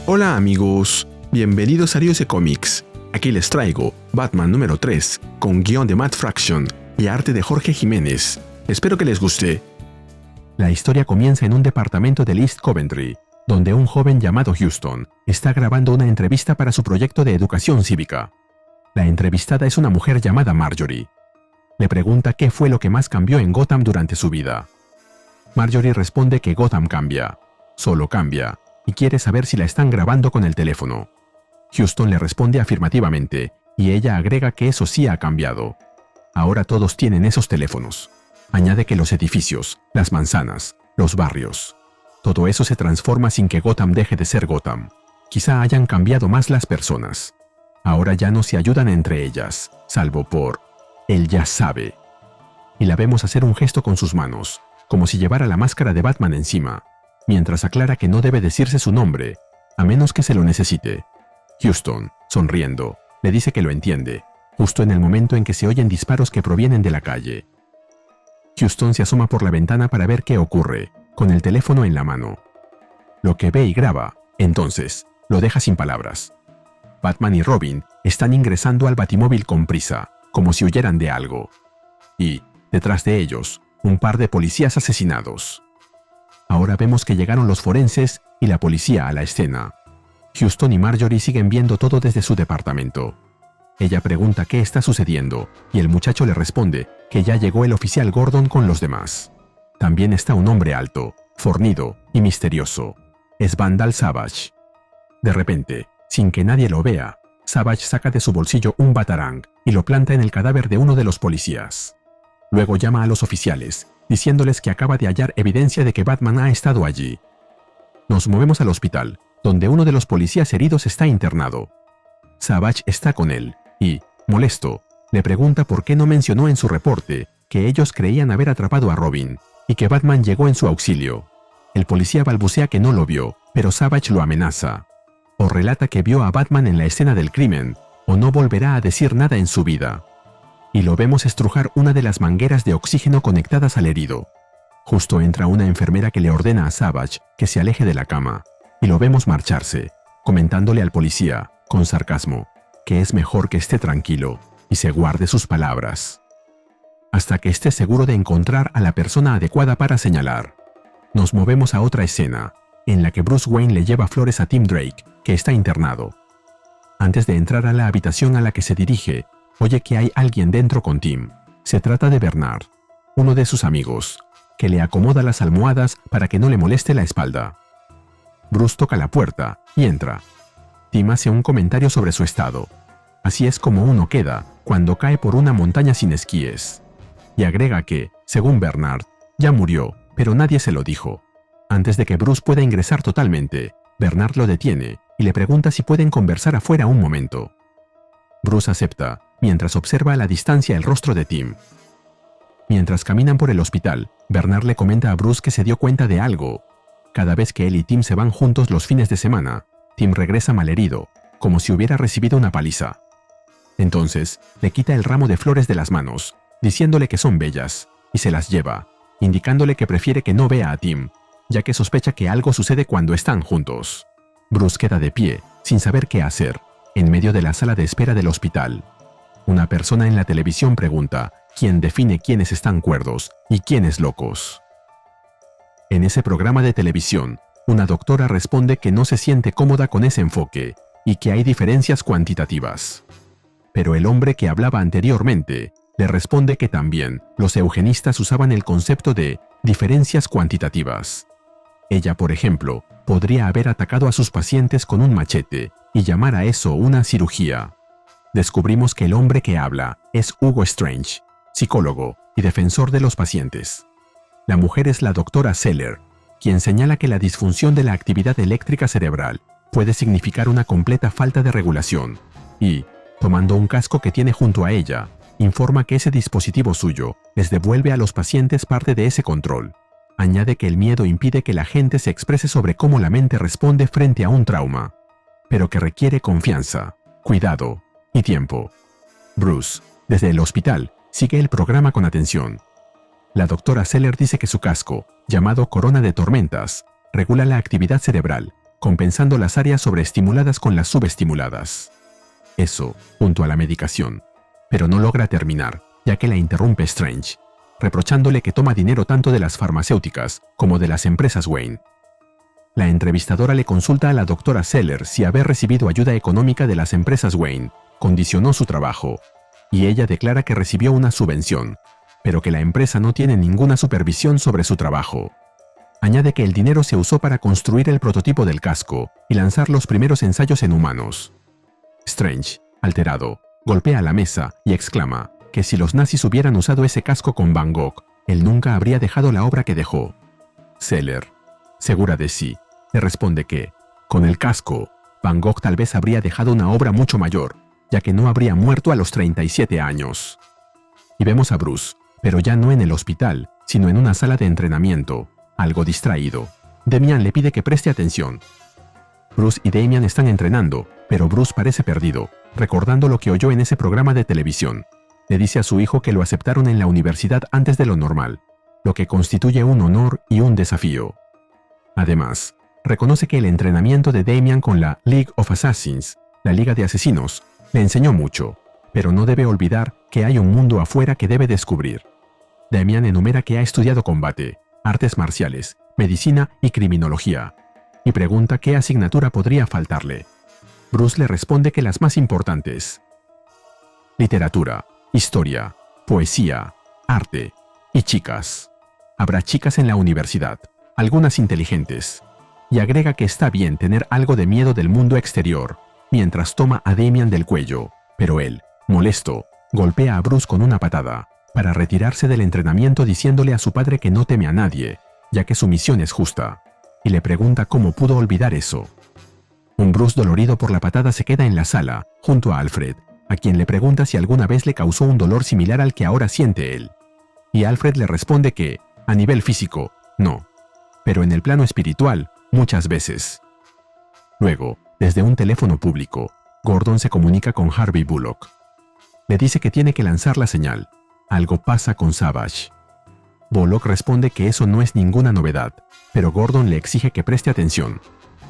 Hola amigos, bienvenidos a Dios de Comics. Aquí les traigo Batman número 3, con guión de Matt Fraction y arte de Jorge Jiménez. Espero que les guste. La historia comienza en un departamento del East Coventry, donde un joven llamado Houston está grabando una entrevista para su proyecto de educación cívica. La entrevistada es una mujer llamada Marjorie. Le pregunta qué fue lo que más cambió en Gotham durante su vida. Marjorie responde que Gotham cambia, solo cambia, y quiere saber si la están grabando con el teléfono. Houston le responde afirmativamente, y ella agrega que eso sí ha cambiado. Ahora todos tienen esos teléfonos. Añade que los edificios, las manzanas, los barrios, todo eso se transforma sin que Gotham deje de ser Gotham. Quizá hayan cambiado más las personas. Ahora ya no se ayudan entre ellas, salvo por él ya sabe. Y la vemos hacer un gesto con sus manos, como si llevara la máscara de Batman encima, mientras aclara que no debe decirse su nombre, a menos que se lo necesite. Houston, sonriendo, le dice que lo entiende, justo en el momento en que se oyen disparos que provienen de la calle. Houston se asoma por la ventana para ver qué ocurre, con el teléfono en la mano. Lo que ve y graba, entonces, lo deja sin palabras. Batman y Robin están ingresando al batimóvil con prisa, como si huyeran de algo. Y, detrás de ellos, un par de policías asesinados. Ahora vemos que llegaron los forenses y la policía a la escena. Houston y Marjorie siguen viendo todo desde su departamento. Ella pregunta qué está sucediendo, y el muchacho le responde que ya llegó el oficial Gordon con los demás. También está un hombre alto, fornido y misterioso. Es Vandal Savage. De repente, sin que nadie lo vea, Savage saca de su bolsillo un batarang y lo planta en el cadáver de uno de los policías. Luego llama a los oficiales, diciéndoles que acaba de hallar evidencia de que Batman ha estado allí. Nos movemos al hospital, donde uno de los policías heridos está internado. Savage está con él y, molesto, le pregunta por qué no mencionó en su reporte que ellos creían haber atrapado a Robin y que Batman llegó en su auxilio. El policía balbucea que no lo vio, pero Savage lo amenaza. O relata que vio a Batman en la escena del crimen, o no volverá a decir nada en su vida. Y lo vemos estrujar una de las mangueras de oxígeno conectadas al herido. Justo entra una enfermera que le ordena a Savage que se aleje de la cama, y lo vemos marcharse, comentándole al policía, con sarcasmo, que es mejor que esté tranquilo y se guarde sus palabras. Hasta que esté seguro de encontrar a la persona adecuada para señalar. Nos movemos a otra escena, en la que Bruce Wayne le lleva flores a Tim Drake, que está internado. Antes de entrar a la habitación a la que se dirige, oye que hay alguien dentro con Tim. Se trata de Bernard, uno de sus amigos, que le acomoda las almohadas para que no le moleste la espalda. Bruce toca la puerta y entra. Tim hace un comentario sobre su estado. Así es como uno queda cuando cae por una montaña sin esquíes. Y agrega que, según Bernard, ya murió, pero nadie se lo dijo. Antes de que Bruce pueda ingresar totalmente, Bernard lo detiene y le pregunta si pueden conversar afuera un momento. Bruce acepta, mientras observa a la distancia el rostro de Tim. Mientras caminan por el hospital, Bernard le comenta a Bruce que se dio cuenta de algo. Cada vez que él y Tim se van juntos los fines de semana, Tim regresa malherido, como si hubiera recibido una paliza. Entonces, le quita el ramo de flores de las manos, diciéndole que son bellas, y se las lleva, indicándole que prefiere que no vea a Tim, ya que sospecha que algo sucede cuando están juntos. Bruce queda de pie, sin saber qué hacer, en medio de la sala de espera del hospital. Una persona en la televisión pregunta quién define quiénes están cuerdos y quiénes locos. En ese programa de televisión, una doctora responde que no se siente cómoda con ese enfoque y que hay diferencias cuantitativas. Pero el hombre que hablaba anteriormente le responde que también los eugenistas usaban el concepto de diferencias cuantitativas. Ella, por ejemplo, podría haber atacado a sus pacientes con un machete y llamar a eso una cirugía. Descubrimos que el hombre que habla es Hugo Strange, psicólogo y defensor de los pacientes. La mujer es la doctora Seller, quien señala que la disfunción de la actividad eléctrica cerebral puede significar una completa falta de regulación y, tomando un casco que tiene junto a ella, informa que ese dispositivo suyo les devuelve a los pacientes parte de ese control. Añade que el miedo impide que la gente se exprese sobre cómo la mente responde frente a un trauma, pero que requiere confianza, cuidado y tiempo. Bruce, desde el hospital, sigue el programa con atención. La doctora Seller dice que su casco, llamado Corona de Tormentas, regula la actividad cerebral compensando las áreas sobreestimuladas con las subestimuladas. Eso, junto a la medicación. Pero no logra terminar, ya que la interrumpe Strange, reprochándole que toma dinero tanto de las farmacéuticas como de las empresas Wayne. La entrevistadora le consulta a la doctora Seller si haber recibido ayuda económica de las empresas Wayne condicionó su trabajo, y ella declara que recibió una subvención, pero que la empresa no tiene ninguna supervisión sobre su trabajo. Añade que el dinero se usó para construir el prototipo del casco y lanzar los primeros ensayos en humanos. Strange, alterado, golpea la mesa y exclama que si los nazis hubieran usado ese casco con Van Gogh, él nunca habría dejado la obra que dejó. Seller, segura de sí, le responde que, con el casco, Van Gogh tal vez habría dejado una obra mucho mayor, ya que no habría muerto a los 37 años. Y vemos a Bruce, pero ya no en el hospital, sino en una sala de entrenamiento, algo distraído. Damian le pide que preste atención. Bruce y Damian están entrenando, pero Bruce parece perdido, recordando lo que oyó en ese programa de televisión. Le dice a su hijo que lo aceptaron en la universidad antes de lo normal, lo que constituye un honor y un desafío. Además, reconoce que el entrenamiento de Damian con la League of Assassins, la Liga de Asesinos, le enseñó mucho, pero no debe olvidar que hay un mundo afuera que debe descubrir. Damian enumera que ha estudiado combate, artes marciales, medicina y criminología, y pregunta qué asignatura podría faltarle. Bruce le responde que las más importantes: literatura, historia, poesía, arte y chicas. Habrá chicas en la universidad, algunas inteligentes, y agrega que está bien tener algo de miedo del mundo exterior, mientras toma a Damian del cuello, pero él, molesto, golpea a Bruce con una patada, para retirarse del entrenamiento diciéndole a su padre que no teme a nadie, ya que su misión es justa, y le pregunta cómo pudo olvidar eso. Un Bruce dolorido por la patada se queda en la sala, junto a Alfred, a quien le pregunta si alguna vez le causó un dolor similar al que ahora siente él. Y Alfred le responde que, a nivel físico, no, pero en el plano espiritual, muchas veces. Luego, desde un teléfono público, Gordon se comunica con Harvey Bullock. Le dice que tiene que lanzar la señal. Algo pasa con Savage. Bullock responde que eso no es ninguna novedad, pero Gordon le exige que preste atención.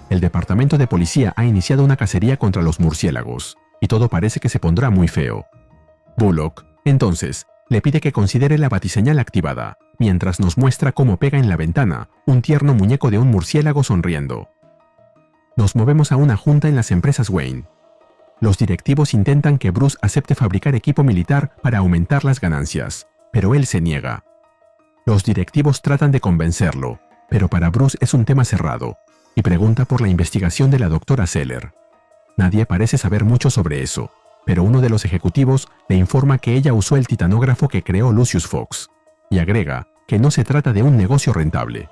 El departamento de policía ha iniciado una cacería contra los murciélagos, y todo parece que se pondrá muy feo. Bullock, entonces, le pide que considere la batiseñal activada, mientras nos muestra cómo pega en la ventana un tierno muñeco de un murciélago sonriendo. Nos movemos a una junta en las empresas Wayne. Los directivos intentan que Bruce acepte fabricar equipo militar para aumentar las ganancias, pero él se niega. Los directivos tratan de convencerlo, pero para Bruce es un tema cerrado, y pregunta por la investigación de la doctora Seller. Nadie parece saber mucho sobre eso, pero uno de los ejecutivos le informa que ella usó el titanógrafo que creó Lucius Fox, y agrega que no se trata de un negocio rentable.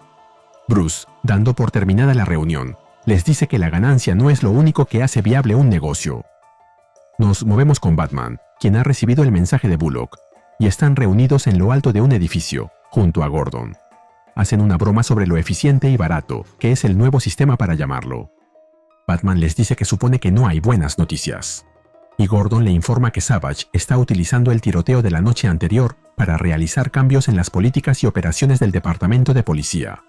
Bruce, dando por terminada la reunión, les dice que la ganancia no es lo único que hace viable un negocio. Nos movemos con Batman, quien ha recibido el mensaje de Bullock, y están reunidos en lo alto de un edificio, junto a Gordon. Hacen una broma sobre lo eficiente y barato que es el nuevo sistema para llamarlo. Batman les dice que supone que no hay buenas noticias. Y Gordon le informa que Savage está utilizando el tiroteo de la noche anterior para realizar cambios en las políticas y operaciones del departamento de policía.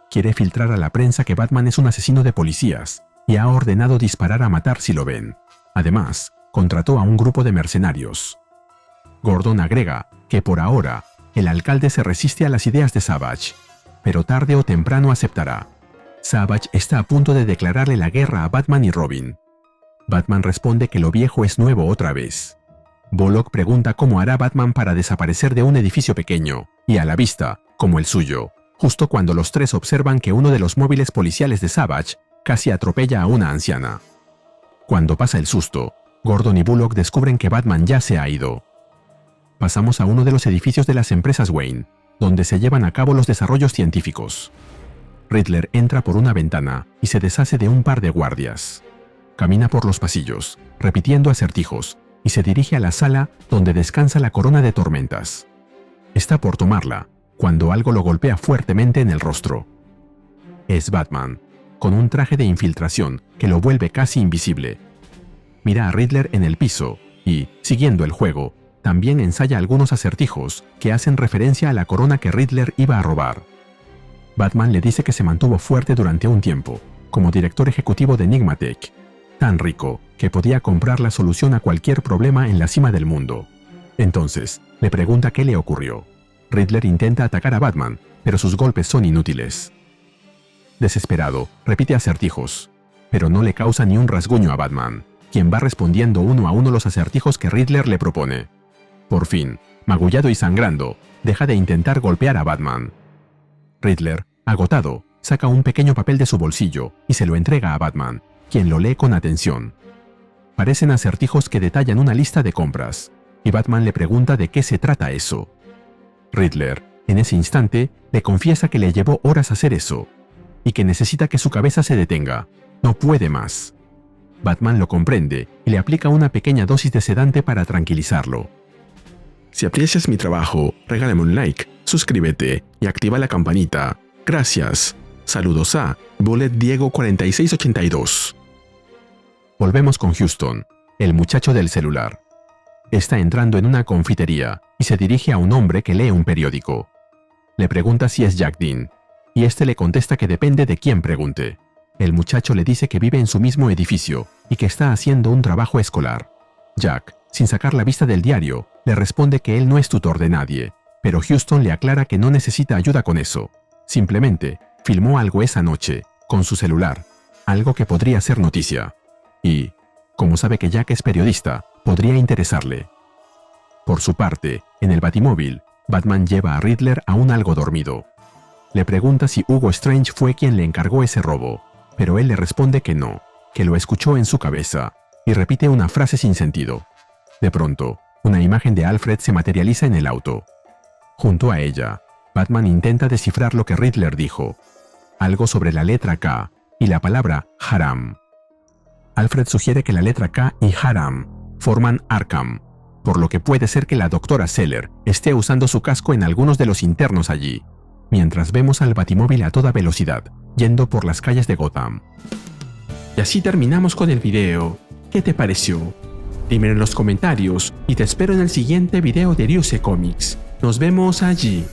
Quiere filtrar a la prensa que Batman es un asesino de policías y ha ordenado disparar a matar si lo ven. Además, contrató a un grupo de mercenarios. Gordon agrega que por ahora, el alcalde se resiste a las ideas de Savage, pero tarde o temprano aceptará. Savage está a punto de declararle la guerra a Batman y Robin. Batman responde que lo viejo es nuevo otra vez. Bullock pregunta cómo hará Batman para desaparecer de un edificio pequeño y a la vista, como el suyo, justo cuando los tres observan que uno de los móviles policiales de Savage casi atropella a una anciana. Cuando pasa el susto, Gordon y Bullock descubren que Batman ya se ha ido. Pasamos a uno de los edificios de las empresas Wayne, donde se llevan a cabo los desarrollos científicos. Riddler entra por una ventana y se deshace de un par de guardias. Camina por los pasillos, repitiendo acertijos, y se dirige a la sala donde descansa la corona de tormentas. Está por tomarla, cuando algo lo golpea fuertemente en el rostro. Es Batman, con un traje de infiltración que lo vuelve casi invisible. Mira a Riddler en el piso y, siguiendo el juego, también ensaya algunos acertijos que hacen referencia a la corona que Riddler iba a robar. Batman le dice que se mantuvo fuerte durante un tiempo, como director ejecutivo de Enigmatech, tan rico que podía comprar la solución a cualquier problema en la cima del mundo. Entonces, le pregunta qué le ocurrió. Riddler intenta atacar a Batman, pero sus golpes son inútiles. Desesperado, repite acertijos, pero no le causa ni un rasguño a Batman, quien va respondiendo uno a uno los acertijos que Riddler le propone. Por fin, magullado y sangrando, deja de intentar golpear a Batman. Riddler, agotado, saca un pequeño papel de su bolsillo y se lo entrega a Batman, quien lo lee con atención. Parecen acertijos que detallan una lista de compras, y Batman le pregunta de qué se trata eso. Riddler, en ese instante, le confiesa que le llevó horas hacer eso, y que necesita que su cabeza se detenga. No puede más. Batman lo comprende y le aplica una pequeña dosis de sedante para tranquilizarlo. Si aprecias mi trabajo, regálame un like, suscríbete y activa la campanita. Gracias. Saludos a Bullet Diego 4682. Volvemos con Houston, el muchacho del celular. Está entrando en una confitería y se dirige a un hombre que lee un periódico. Le pregunta si es Jack Dean, y este le contesta que depende de quién pregunte. El muchacho le dice que vive en su mismo edificio y que está haciendo un trabajo escolar. Jack, sin sacar la vista del diario, le responde que él no es tutor de nadie, pero Houston le aclara que no necesita ayuda con eso. Simplemente, filmó algo esa noche, con su celular, algo que podría ser noticia. Y, como sabe que Jack es periodista, podría interesarle. Por su parte, en el Batimóvil, Batman lleva a Riddler aún algo dormido. Le pregunta si Hugo Strange fue quien le encargó ese robo, pero él le responde que no, que lo escuchó en su cabeza, y repite una frase sin sentido. De pronto, una imagen de Alfred se materializa en el auto. Junto a ella, Batman intenta descifrar lo que Riddler dijo, algo sobre la letra K y la palabra Haram. Alfred sugiere que la letra K y Haram forman Arkham, por lo que puede ser que la doctora Seller esté usando su casco en algunos de los internos allí, mientras vemos al Batimóvil a toda velocidad, yendo por las calles de Gotham. Y así terminamos con el video. ¿Qué te pareció? Dímelo en los comentarios y te espero en el siguiente video de Ryuse Comics. Nos vemos allí.